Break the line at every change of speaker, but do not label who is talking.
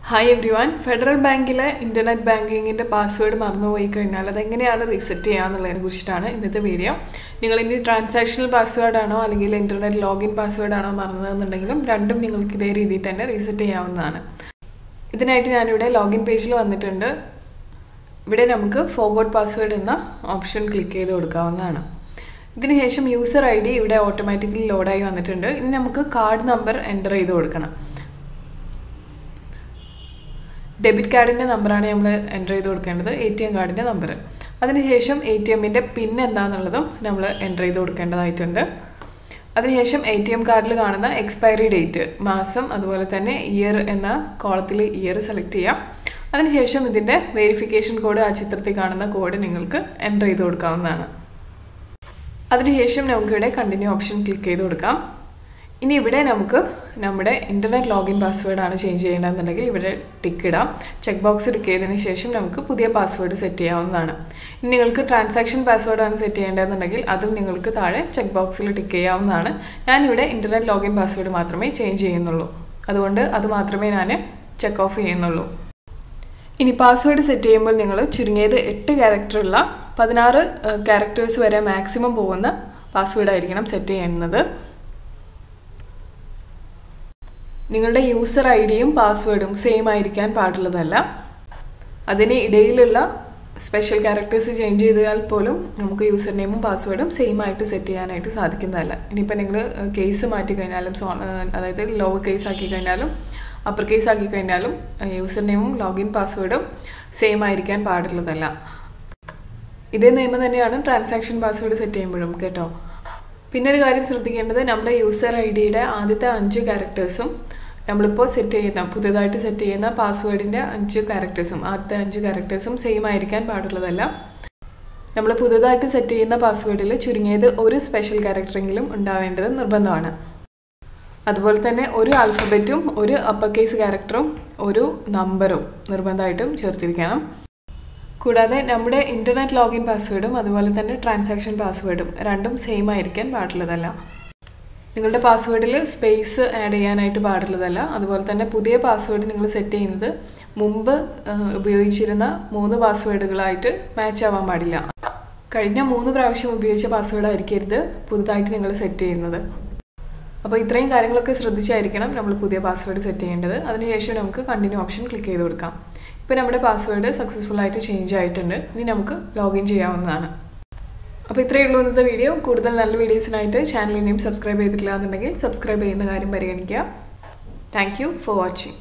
Hi everyone, Federal Bank Internet Banking password marnupoyi kazhinjal adu enganeyanu reset cheyannulladiനെ കുറിച്ചിട്ടാണ് ഇന്നത്തെ video. നിങ്ങൾ ഇനി transactional password ആണോ അല്ലെങ്കിൽ ഇന്റർനെറ്റ് ലോഗിൻ പാസ്വേഡ് ആണോ മറന്നതെന്നുണ്ടെങ്കിലും രണ്ടും നിങ്ങൾക്ക് ഇതേ രീതിയിൽ തന്നെ റീസെറ്റ് ചെയ്യാവുന്നതാണ്. ഇതിനായിട്ട് ഞാൻ ഇവിടെ ലോഗിൻ പേജിൽ വന്നിട്ടുണ്ട്. ഇവിടെ നമുക്ക് ഫോർഗോട്ട് പാസ്വേഡ് എന്ന ഓപ്ഷൻ ക്ലിക്ക് ചെയ്ത് കൊടുക്കാവുന്നതാണ്. ഇതിനുശേഷം യൂസർ ഐഡി ഇവിടെ ഓട്ടോമാറ്റിക്കലി ലോഡ് ആയി വന്നിട്ടുണ്ട്. ഇനി നമുക്ക് കാർഡ് നമ്പർ എൻ്റർ ചെയ്ത് കൊടുക്കണം. ഡെബിറ്റ് കാർഡിൻ്റെ നമ്പറാണ് നമ്മൾ എൻ്റർ ചെയ്ത് കൊടുക്കേണ്ടത്, ATM കാർഡിൻ്റെ നമ്പർ. അതിനുശേഷം ATMൻ്റെ പിൻ എന്താണെന്നുള്ളതും നമ്മൾ എൻ്റർ ചെയ്ത് കൊടുക്കേണ്ടതായിട്ടുണ്ട്. അതിനുശേഷം ATM കാർഡിൽ കാണുന്ന എക്സ്പയറി ഡേറ്റ്, മാസം, അതുപോലെ തന്നെ ഇയർ എന്ന കോളത്തിൽ ഇയർ സെലക്ട് ചെയ്യാം. അതിനുശേഷം ഇതിൻ്റെ വെരിഫിക്കേഷൻ കോഡ്, ആ ചിത്രത്തിൽ കാണുന്ന കോഡ് നിങ്ങൾക്ക് എൻ്റർ ചെയ്ത് കൊടുക്കാവുന്നതാണ്. അതിനുശേഷം നമുക്കിവിടെ കണ്ടിന്യൂ ഓപ്ഷൻ ക്ലിക്ക് ചെയ്ത് കൊടുക്കാം. ഇനി ഇവിടെ നമുക്ക് നമ്മുടെ ഇൻ്റർനെറ്റ് ലോഗിൻ പാസ്വേഡാണ് ചേഞ്ച് ചെയ്യേണ്ടതെന്നുണ്ടെങ്കിൽ ഇവിടെ ടിക്ക് ഇടാം. ചെക്ക് ബോക്സ് ടിക്ക് ചെയ്തതിന് ശേഷം നമുക്ക് പുതിയ പാസ്വേഡ് സെറ്റ് ചെയ്യാവുന്നതാണ്. ഇനി നിങ്ങൾക്ക് ട്രാൻസാക്ഷൻ പാസ്വേഡാണ് സെറ്റ് ചെയ്യേണ്ടതെന്നുണ്ടെങ്കിൽ അതും നിങ്ങൾക്ക് താഴെ ചെക്ക് ബോക്സിൽ ടിക്ക് ചെയ്യാവുന്നതാണ്. ഞാനിവിടെ ഇൻ്റർനെറ്റ് ലോഗിൻ പാസ്വേഡ് മാത്രമേ ചേഞ്ച് ചെയ്യുന്നുള്ളൂ, അതുകൊണ്ട് അത് മാത്രമേ ഞാൻ ചെക്ക് ഓഫ് ചെയ്യുന്നുള്ളൂ. ഇനി പാസ്വേഡ് സെറ്റ് ചെയ്യുമ്പോൾ നിങ്ങൾ ചുരുങ്ങിയത് 8 ക്യാരക്ടറുള്ള 16 ക്യാരക്ടേഴ്സ് വരെ മാക്സിമം പോകുന്ന പാസ്വേഡ് ആയിരിക്കണം സെറ്റ് ചെയ്യുന്നത്. നിങ്ങളുടെ യൂസർ ഐഡിയും പാസ്വേഡും സെയിം ആയിരിക്കാൻ പാടുള്ളതല്ല. അതിന് ഇടയിലുള്ള സ്പെഷ്യൽ ക്യാരക്ടേഴ്സ് ചേഞ്ച് ചെയ്താൽ പോലും നമുക്ക് യൂസർ നെയിമും പാസ്വേഡും സെയിം ആയിട്ട് സെറ്റ് ചെയ്യാനായിട്ട് സാധിക്കുന്നതല്ല. ഇനിയിപ്പോൾ നിങ്ങൾ കേസ് മാറ്റി കഴിഞ്ഞാലും അതായത് ലോവർ കേസ് ആക്കി കഴിഞ്ഞാലും അപ്പർ കേസ് ആക്കി കഴിഞ്ഞാലും യൂസർ നെയിമും ലോഗിൻ പാസ്വേഡും സെയിം ആയിരിക്കാൻ പാടുള്ളതല്ല. ഇതേ നിയമം തന്നെയാണ് ട്രാൻസാക്ഷൻ പാസ്വേഡ് സെറ്റ് ചെയ്യുമ്പോഴും കേട്ടോ. പിന്നെ ഒരു കാര്യം ശ്രദ്ധിക്കേണ്ടത്, നമ്മുടെ യൂസർ ഐഡിയുടെ ആദ്യത്തെ 5 ക്യാരക്ടേഴ്സും നമ്മളിപ്പോൾ പുതിയതായിട്ട് സെറ്റ് ചെയ്യുന്ന പാസ്വേഡിൻ്റെ 5 ക്യാരക്ടേഴ്സും ആദ്യത്തെ 5 ക്യാരക്ടേഴ്സും സെയിം ആയിരിക്കാൻ പാടുള്ളതല്ല. നമ്മൾ പുതിയതായിട്ട് സെറ്റ് ചെയ്യുന്ന പാസ്വേഡിൽ ചുരുങ്ങിയത് ഒരു സ്പെഷ്യൽ ക്യാരക്ടറെങ്കിലും ഉണ്ടാവേണ്ടത് നിർബന്ധമാണ്. അതുപോലെ തന്നെ ഒരു ആൽഫബറ്റും ഒരു അപ്പർ കേസ് ക്യാരക്ടറും ഒരു നമ്പറും നിർബന്ധമായിട്ടും ചേർത്തിരിക്കണം. കൂടാതെ നമ്മുടെ ഇൻ്റർനെറ്റ് ലോഗിൻ പാസ്വേഡും അതുപോലെ തന്നെ ട്രാൻസാക്ഷൻ പാസ്വേഡും രണ്ടും സെയിം ആയിരിക്കാൻ പാടുള്ളതല്ല. നിങ്ങളുടെ പാസ്വേഡിൽ സ്പേസ് ആഡ് ചെയ്യാനായിട്ട് പാടുള്ളതല്ല. അതുപോലെ തന്നെ പുതിയ പാസ്വേഡ് നിങ്ങൾ സെറ്റ് ചെയ്യുന്നത് മുമ്പ് ഉപയോഗിച്ചിരുന്ന 3 പാസ്വേഡുകളായിട്ട് മാച്ച് ആവാൻ പാടില്ല. കഴിഞ്ഞ 3 പ്രാവശ്യം ഉപയോഗിച്ച പാസ്വേഡ് ആയിരിക്കരുത് പുതുതായിട്ട് നിങ്ങൾ സെറ്റ് ചെയ്യുന്നത്. അപ്പോൾ ഇത്രയും കാര്യങ്ങളൊക്കെ ശ്രദ്ധിച്ചായിരിക്കണം നമ്മൾ പുതിയ പാസ്വേഡ് സെറ്റ് ചെയ്യേണ്ടത്. അതിനുശേഷം നമുക്ക് കണ്ടിന്യൂ ഓപ്ഷൻ ക്ലിക്ക് ചെയ്ത് കൊടുക്കാം. ഇപ്പോൾ നമ്മുടെ പാസ്വേഡ് സക്സസ്ഫുൾ ആയിട്ട് ചേഞ്ച് ആയിട്ടുണ്ട്. ഇനി നമുക്ക് ലോഗിൻ ചെയ്യാവുന്നതാണ്. അപ്പോൾ ഇത്രയേ ഉള്ളൂ ഇന്നത്തെ വീഡിയോ. കൂടുതൽ നല്ല വീഡിയോസിനായിട്ട് ചാനൽ ഇനിയും സബ്സ്ക്രൈബ് ചെയ്തിട്ടില്ല എന്നുണ്ടെങ്കിൽ സബ്സ്ക്രൈബ് ചെയ്യുന്ന കാര്യം പരിഗണിക്കുക. Thank you for watching.